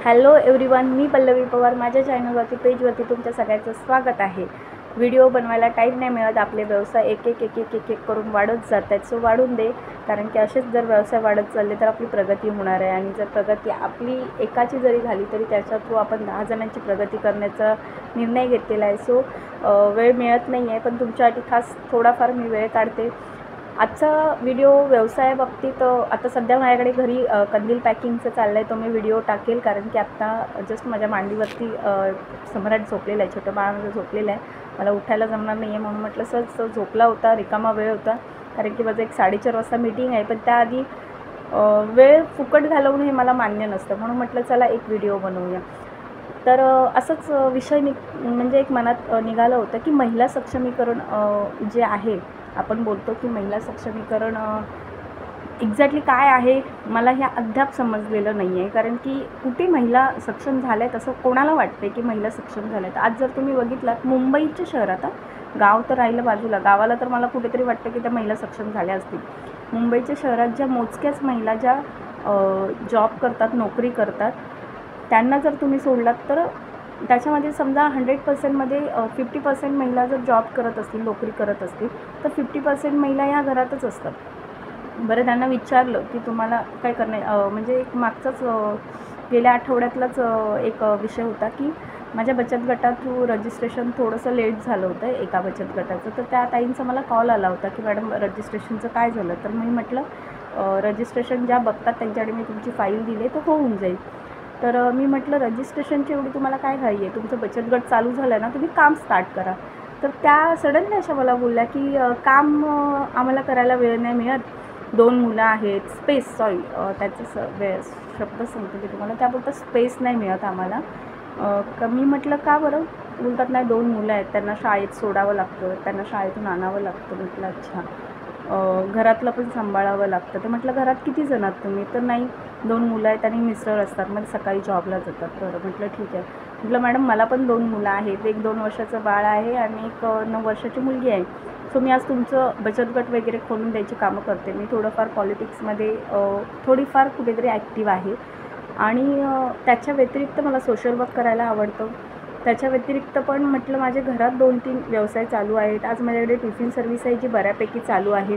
Hello everyone, मी पल्लवी पवार. माझ्या चॅनलवरती पेजवरती तुमच्या सगळ्यांचं स्वागत आहे. व्हिडिओ बनवायला टाईम नाही मिळत. आपले व्यवसाय एक एक करून वाढत जात आहेत. सो वाढून दे, कारण की असेच जर व्यवसाय वाढत चालले तर आपली प्रगती होणार आहे. आणि जर प्रगती आपली एकाची जरी झाली तरी त्याच्या थ्रू आपण 10 जणांची प्रगती करण्याचा निर्णय घेतलेला आहे. सो वेळ मिळत नाही आहे, पण तुमच्यासाठी खास थोडाफार मी वेळ काढते. आजचा व्हिडिओ व्यवसायाबाबतीत आता सध्या माझ्याकडे घरी कंदील पॅकिंगचं चाललं आहे. तो मी व्हिडिओ टाकेल, कारण की आत्ता जस्ट माझ्या मांडीवरती सम्राट झोपलेला आहे, छोटं बाळ माझं झोपलेलं आहे. मला उठायला जमणार नाही आहे, म्हणून म्हटलं सर झोपला होता, रिकामा वेळ होता, कारण की माझं एक 4:30 वाजता मीटिंग आहे. पण त्याआधी वेळ फुकट घालवणं हे मला मान्य नसतं, म्हणून म्हटलं चला एक व्हिडिओ बनवूया. तर असंच विषय म्हणजे एक मनात निघालं होतं की महिला सक्षमीकरण जे आहे, आपण बोलतो की महिला सक्षमीकरण एक्झॅक्टली काय आहे मला हे अद्याप समजलेलं नाही आहे. कारण की कुठे महिला सक्षम झाल्या आहेत असं कोणाला वाटते की महिला सक्षम झाल्या आहेत. आज जर तुम्ही बघितलात मुंबईच्या शहरात, गाव तर राहिलं बाजूला, गावाला तर मला कुठेतरी वाटतं की त्या महिला सक्षम झाल्या असतील. मुंबईच्या शहरात ज्या मोजक्याच महिला ज्या जॉब करतात, नोकरी करतात, त्यांना जर तुम्ही सोडलात तर त्याच्यामध्ये समजा 100%मध्ये 50% महिला जर जॉब करत असतील, नोकरी करत असतील, तर 50% महिला या घरातच असतात. बरं, त्यांना विचारलं की तुम्हाला काय करणे, म्हणजे एक मागचाच गेल्या आठवड्यातलाच एक विषय होता की माझ्या बचत गटा थ्रू रजिस्ट्रेशन थोडंसं लेट झालं होतं एका बचत गटाचं. तर त्या ताईंचा मला कॉल आला होता की मॅडम रजिस्ट्रेशनचं काय झालं. तर मी म्हटलं रजिस्ट्रेशन ज्या बघतात त्यांच्याकडे मी तुमची फाईल दिली तर होऊन जाईल. तर मी म्हटलं रजिस्ट्रेशनची एवढी तुम्हाला काय घाई आहे, तुमचं बचत गट चालू झालं ना, तुम्ही काम स्टार्ट करा. तर त्या सडनली अशा मला बोलल्या की काम आम्हाला करायला वेळ नाही मिळत, 2 मुलं आहेत, त्याचं शब्द सांगतो की तुम्हाला, त्या बोलतात स्पेस नाही मिळत आम्हाला. मी म्हटलं का बरं. बोलतात नाही 2 मुलं आहेत, त्यांना शाळेत सोडावं लागतं, त्यांना शाळेतून आणावं लागतं. म्हटलं अच्छा. घरातलं पण सांभाळावं लागतं. तर म्हटलं घरात किती जण आहात तुम्ही. तर नाही 2 मुलं आहेत आणि मिस्टर असतात, मग सकाळी जॉबला जातात. तर म्हटलं ठीक आहे. म्हटलं मॅडम मला पण 2 मुलं आहेत, एक 2 वर्षाचं बाळ आहे आणि एक 9 वर्षाची मुलगी आहे. सो मी आज तुमचं बचत गट वगैरे खोलून द्यायची कामं करते. मी थोडंफार पॉलिटिक्समध्ये थोडीफार कुठेतरी ॲक्टिव्ह आहे आणि त्याच्या व्यतिरिक्त मला सोशल वर्क करायला आवडतं. त्याच्या व्यतिरिक्त पण म्हटलं माझ्या घरात 2-3 व्यवसाय चालू आहेत. आज माझ्याकडे टिफिन सर्व्हिस आहे जी बऱ्यापैकी चालू आहे.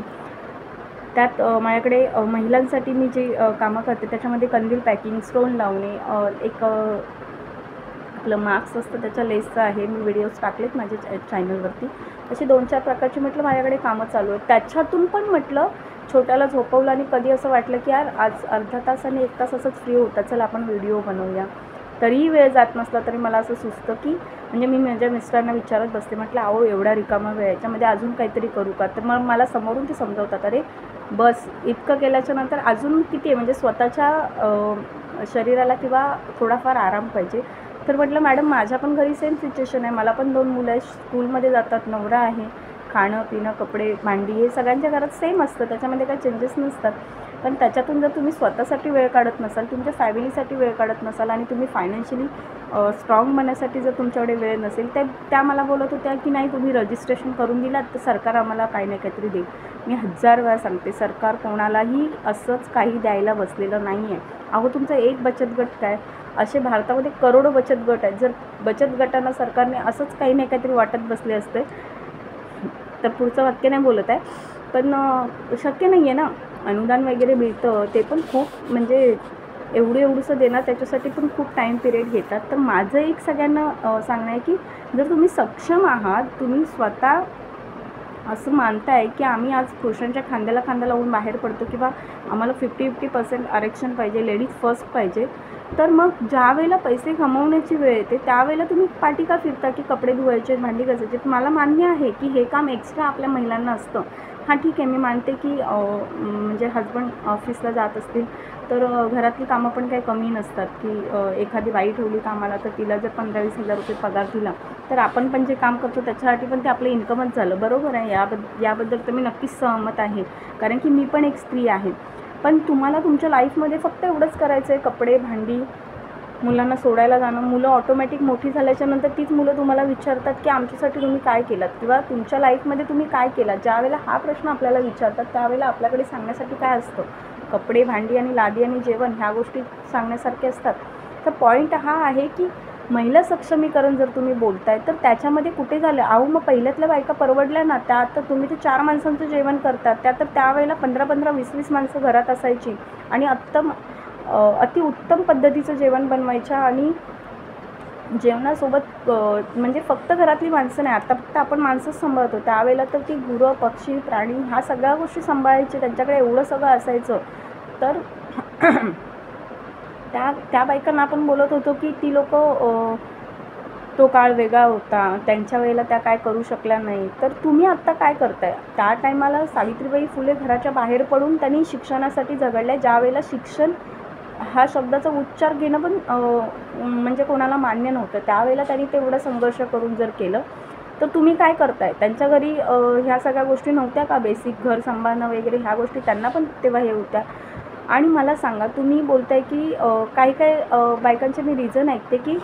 त्यात माझ्याकडे महिलांसाठी मी जी कामं करते त्याच्यामध्ये कंदील पॅकिंग, स्टोन लावणे, एक आपलं मास्क असतं त्याच्या लेसचं आहे. मी व्हिडिओज टाकलेत माझ्या चॅनलवरती. अशी 2-4 प्रकारची म्हटलं माझ्याकडे कामं चालू आहेत. त्याच्यातून पण म्हटलं छोट्याला झोपवलं आणि कधी असं वाटलं की यार आज अर्धा तास आणि 1 तास असंच फ्री होता, चला आपण व्हिडिओ बनवूया. तरीही वेळ जात नसला तरी मला असं सुचतं की म्हणजे मी माझ्या मिस्टरांना विचारत बसते, म्हटलं अहो एवढा रिकामा वेळ याच्यामध्ये अजून काहीतरी करू का. तर मग मला समोरून ते समजवतात, अरे बस इतकं केल्याच्यानंतर अजून किती आहे, म्हणजे स्वतःच्या शरीराला किंवा थोडाफार आराम पाहिजे. तर म्हटलं मॅडम माझ्या पण घरी सेम सिच्युएशन आहे. मला पण 2 मुलं आहेत, स्कूलमध्ये जातात, नवरा आहे, खाणं पिणं कपडे भांडी हे सगळ्यांच्या घरात सेम असतं, त्याच्यामध्ये काही चेंजेस नसतात. पण त्याच्यातून जर तुम्ही स्वतःसाठी वेळ काढत नसाल, तुमच्या फॅमिलीसाठी वेळ काढत नसाल आणि तुम्ही फायनान्शियली स्ट्रॉंग बनण्यासाठी जर तुमच्याकडे वेळ नसेल, त्या मला बोलत होत्या की नाही तुम्ही रजिस्ट्रेशन करून दिलात तर सरकार आम्हाला काही ना काहीतरी देईल. मी 1000 वेळा सांगते, सरकार कोणालाही असंच काही द्यायला बसलेलं नाही आहे. अहो तुमचं एक बचत गट काय, असे भारतामध्ये करोडो बचत गट आहेत. जर बचत गटांना सरकारने असंच काही ना काहीतरी वाटत बसले असते तर पुढचं वाक्य नाही बोलत आहे, पण शक्य नाही आहे ना. अनुदान वगैरे मिळतं ते पण खूप म्हणजे एवढंसं देणार, त्याच्यासाठी पण खूप टाईम पिरियड घेतात. तर माझं एक सगळ्यांना सांगणं आहे की जर तुम्ही सक्षम आहात, तुम्ही स्वतः असं मानताय की आम्ही आज पुरुषांच्या खांद्याला खांदा लावून बाहेर पडतो किंवा आम्हाला 50% आरक्षण पाहिजे, लेडीज फर्स्ट पाहिजे, तर मग ज्या वेळेला पैसे कमवण्याची वेळ येते त्यावेळेला तुम्ही पाठी का फिरता की कपडे धुवायचे, भांडी घासायचे. मला मान्य आहे की हे काम एक्स्ट्रा आपल्या महिलांना असतं. हां ठीक आहे, मी मानते की म्हणजे हजबंड ऑफिसला जात असतील तर घरातली कामं पण काही कमी नसतात की एखादी बाई ठेवली कामाला तर तिला जर 15-20 हजार रुपये पगार दिला तर आपण पण जे काम करतो त्याच्यासाठी पण ते आपलं इन्कमच झालं. बरोबर आहे, याबद्दल तर मी नक्कीच सहमत आहे, कारण की मी पण एक स्त्री आहे. पण तुम्हाला तुमच्या लाईफमध्ये फक्त एवढंच करायचं आहे, कपडे भांडी मुलांना सोडायला जाणं. मुलं ऑटोमॅटिक मोठी झाल्याच्यानंतर तीच मुलं तुम्हाला विचारतात की आमच्यासाठी तुम्ही काय केलात किंवा तुमच्या लाईफमध्ये तुम्ही काय केलात. ज्यावेळेला हा प्रश्न आपल्याला विचारतात त्यावेळेला आपल्याकडे सांगण्यासाठी काय असतं, कपडे भांडी आणि लादी आणि जेवण ह्या गोष्टी सांगण्यासारख्या असतात. तर पॉईंट हा आहे की महिला सक्षमीकरण जर तुम्ही बोलताय तर त्याच्यामध्ये कुठे झालं, अहो मग पहिल्यातल्या बायका परवडल्या ना, त्या आता तुम्ही ते 4 माणसांचं जेवण करतात, त्या तर त्यावेळेला 15-15 20-20 माणसं घरात असायची आणि अतिउत्तम पद्धतीचं जेवण बनवायच्या आणि जेवणासोबत म्हणजे फक्त घरातली माणसं नाही, आता फक्त आपण माणसंच सांभाळतो, त्यावेळेला तर ती गुरं पक्षी प्राणी ह्या सगळ्या गोष्टी सांभाळायचे, त्यांच्याकडे एवढं सगळं असायचं. तर त्या बायकांना आपण बोलत होतो की ती लोक तो काळ वेगळा होता, त्यांच्या वेळेला त्या काय करू शकल्या नाही. तर तुम्ही आत्ता काय करताय, त्या टायमाला सावित्रीबाई फुले घराच्या बाहेर पडून त्यांनी शिक्षणासाठी झगडल्या, ज्या वेळेला शिक्षण हा शब्दाचा उच्चार घेणं पण म्हणजे कोणाला मान्य नव्हतं, त्यावेळेला त्यांनी तेवढा संघर्ष करून जर केलं तर तुम्ही काय करताय. त्यांच्या घरी ह्या सगळ्या गोष्टी नव्हत्या का, बेसिक घर सांभाळणं वगैरे ह्या गोष्टी त्यांना पण तेव्हा हे होत्या. आणि मला सांगा, तुम्ही बोलताय की काही बायकांचे मी रिझन ऐकते की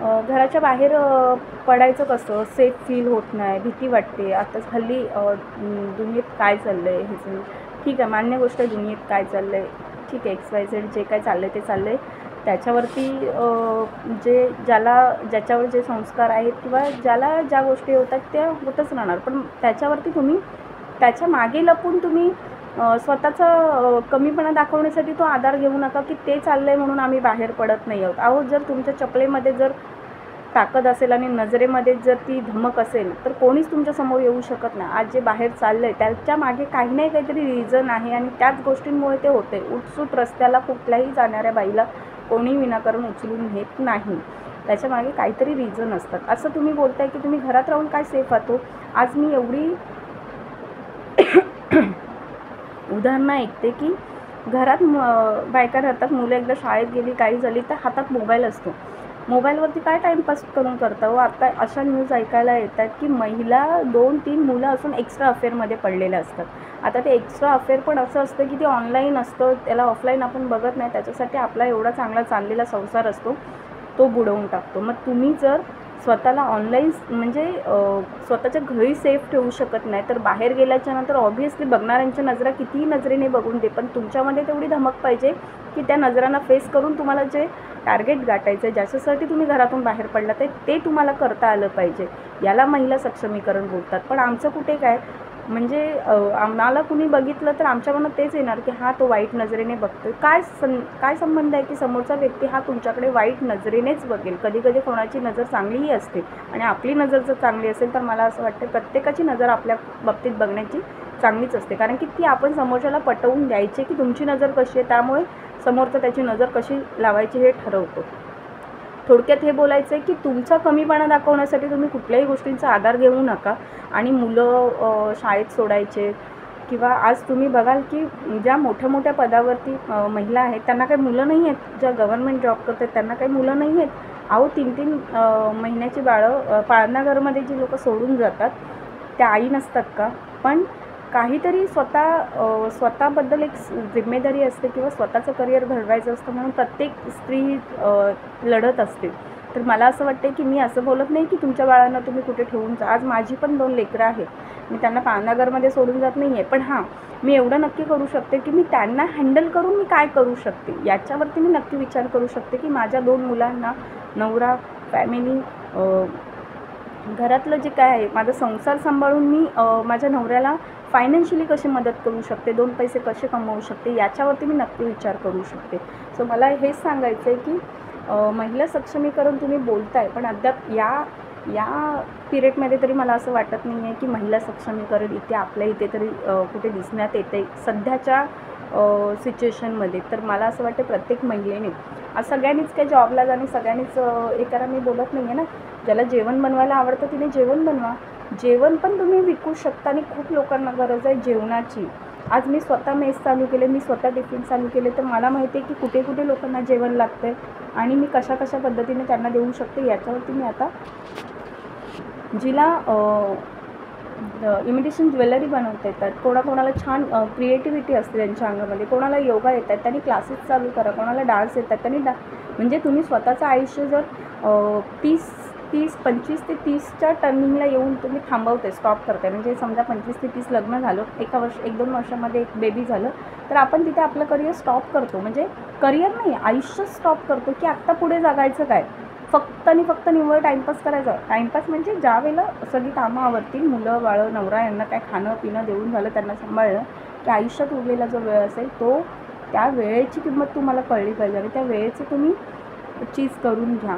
घराच्या बाहेर पडायचं कसं, सेफ फील होत नाही, भीती वाटते. आता हल्ली दुनियेत काय चाललं आहे हे ठीक आहे, मान्य गोष्ट आहे, दुनियेत काय चाललं आहे ठीक आहे, XYZ जे काय चाललं आहे ते चाललं आहे, त्याच्यावरती ज्याच्यावर जे संस्कार आहेत किंवा ज्याला ज्या गोष्टी होतात त्या होतच राहणार. पण त्याच्यावरती तुम्ही त्याच्या मागे लपून तुम्ही स्वतःचा कमीपणा दाखवण्यासाठी तो आधार घेऊ नका की ते चाललं आहे म्हणून आम्ही बाहेर पडत नाही आहोत. अहो जर तुमच्या चपलेमध्ये जर ताकद असेल आणि नजरेमध्ये जर ती धमक असेल तर कोणीच तुमच्यासमोर येऊ शकत नाही. आज जे बाहेर चाललं आहे त्याच्या मागे काही नाही काहीतरी रिझन आहे आणि त्याच गोष्टींमुळे ते होते. उठसूट रस्त्याला कुठल्याही जाणाऱ्या बाईला कोणी विनाकारण उचलून घेत नाही, त्याच्यामागे काहीतरी रिझन असतात. असं तुम्ही बोलताय की तुम्ही घरात राहून काय सेफ आहात. आज मी एवढी उदाहरणं ऐकते की घरात बायका राहतात, मुलं एकदा शाळेत गेली काही झाली तर हातात मोबाईल असतो, मोबाईलवरती काय टाईमपास करून करता हो. आता अशा न्यूज ऐकायला येतात की महिला 2-3 मुलं असून एक्स्ट्रा अफेअरमध्ये पडलेल्या असतात. आता ते एक्स्ट्रा अफेअर पण असं असतं की ते ऑनलाईन असतं, त्याला ऑफलाईन आपण बघत नाही, त्याच्यासाठी आपला एवढा चांगला चाललेला संसार असतो तो बुडवून टाकतो. मग तुम्ही जर स्वतःला ऑनलाईन म्हणजे स्वतःच्या घरी सेफ ठेवू शकत नाही तर बाहेर गेल्याच्यानंतर ऑब्व्हियसली बघणाऱ्यांच्या नजरा कितीही नजरेने बघून दे, पण तुमच्यामध्ये तेवढी धमक पाहिजे की त्या नजरांना फेस करून तुम्हाला जे टार्गेट गाठायचं आहे, ज्याच्यासाठी तुम्ही घरातून बाहेर पडला ते तुम्हाला करता आलं पाहिजे. याला महिला सक्षमीकरण बोलतात. पण आमचं कुठे काय, म्हणजे आम्हाला कुणी बघितलं तर आमच्या मनात तेच येणार की हा तो वाईट नजरेने बघतोय. काय संबंध आहे की समोरचा व्यक्ती हा तुमच्याकडे वाईट नजरेनेच बघेल. कधी कधी कोणाची नजर चांगलीही असते आणि आपली नजर जर चांगली असेल तर मला असं वाटतं प्रत्येकाची नजर आपल्या बाबतीत बघण्याची चांगलीच असते, कारण की ती आपण समोरच्याला पटवून द्यायची की तुमची नजर कशी आहे, त्यामुळे समोरचं त्याची नजर कशी लावायची हे ठरवतो. थोडक्यात हे बोलायचं आहे की तुमचा कमीपणा दाखवण्यासाठी तुम्ही कुठल्याही गोष्टींचा आधार घेऊ नका. आणि मुलं शाळेत सोडायचे किंवा आज तुम्ही बघाल की ज्या मोठ्या मोठ्या पदावरती महिला आहेत त्यांना काही मुलं नाही आहेत, ज्या गव्हर्नमेंट जॉब करतात त्यांना काही मुलं नाही आहेत. अहो 3-3 महिन्याची बाळं पाळणाघरमध्ये जी लोक सोडून जातात त्या आई नसतात का. पण काहीतरी स्वतःबद्दल एक जिम्मेदारी असते किंवा स्वतःचं करिअर घडवायचं असतं म्हणून प्रत्येक स्त्री लढत असते. तर मला असं वाटतं की मी असं बोलत नाही की तुमच्या बाळांना तुम्ही कुठे ठेवून जा. आज माझी पण 2 लेकरं आहेत, मी त्यांना पाळणाघरमध्ये सोडून जात नाही आहे, पण हां मी एवढं नक्की करू शकते की मी त्यांना हँडल करून मी काय करू शकते याच्यावरती मी नक्की विचार करू शकते की माझ्या 2 मुलांना नवरा, फॅमिली, घरातलं जे काय आहे माझा संसार सांभाळून मी माझ्या नवऱ्याला फायनान्शियली कशी मदत करू शकते, 2 पैसे कसे कमवू शकते याच्यावरती मी नक्की विचार करू शकते. सो मला हेच सांगायचं आहे की महिला सक्षमीकरण तुम्ही बोलताय पण अद्याप या पिरियडमध्ये तरी मला असं वाटत नाही आहे की महिला सक्षमीकरण इथे आपल्या इथे तरी कुठे दिसण्यात येते सध्याच्या सिच्युएशनमध्ये. तर मला असं वाटतं प्रत्येक महिलेने आज सगळ्यांनीच काही जॉबला जाणे, सगळ्यांनीच हे करा मी बोलत नाही आहे ना. ज्याला जेवण बनवायला आवडतं तिने जेवण बनवा, जेवण पण तुम्ही विकू शकता आणि खूप लोकांना गरज आहे जेवणाची. आज मी स्वतः मेस चालू केले, मी स्वतः टिफिन चालू केले, तर मला माहिती आहे की कुठे कुठे लोकांना जेवण लागतं आहे आणि मी कशा पद्धतीने त्यांना देऊ शकते याच्यावरती मी आता जिला इमिटेशन ज्वेलरी बनवता येतात, कोणाकोणाला छान क्रिएटिव्हिटी असते त्यांच्या अंगामध्ये, कोणाला योगा येतात त्यांनी क्लासेस चालू करा, कोणाला डान्स येतात त्यांनी म्हणजे तुम्ही स्वतःचं आयुष्य जर 25 ते 30च्या टर्निंगला येऊन तुम्ही थांबवते, स्टॉप करते. म्हणजे समजा 25 ते 30 लग्न झालं, 1-2 वर्षामध्ये एक बेबी झालं, तर आपण तिथे आपलं करिअर स्टॉप करतो. म्हणजे करिअर नाही, आयुष्य स्टॉप करतो की आत्ता पुढे जगायचं काय, फक्त आणि फक्त निव्वळ टाईमपास करायचा. टाईमपास म्हणजे ज्या वेळेला सगळी कामं आवरतील, मुलं बाळं नवरा यांना काय खाणं पिणं देऊन झालं, त्यांना सांभाळलं की आयुष्यात उरलेला जो वेळ असेल तो, त्या वेळेची किंमत तुम्हाला कळली पाहिजे आणि त्या वेळेचं तुम्ही चीज करून घ्या.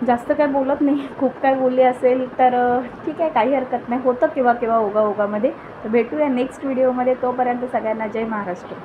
जास्त काय बोलत नाही, खूप काय बोलले असेल तर ठीक आहे, काही हरकत नाही, होतं केव्हा केव्हा ओघामध्ये. तर भेटूया नेक्स्ट व्हिडिओमध्ये. तोपर्यंत सगळ्यांना जय महाराष्ट्र.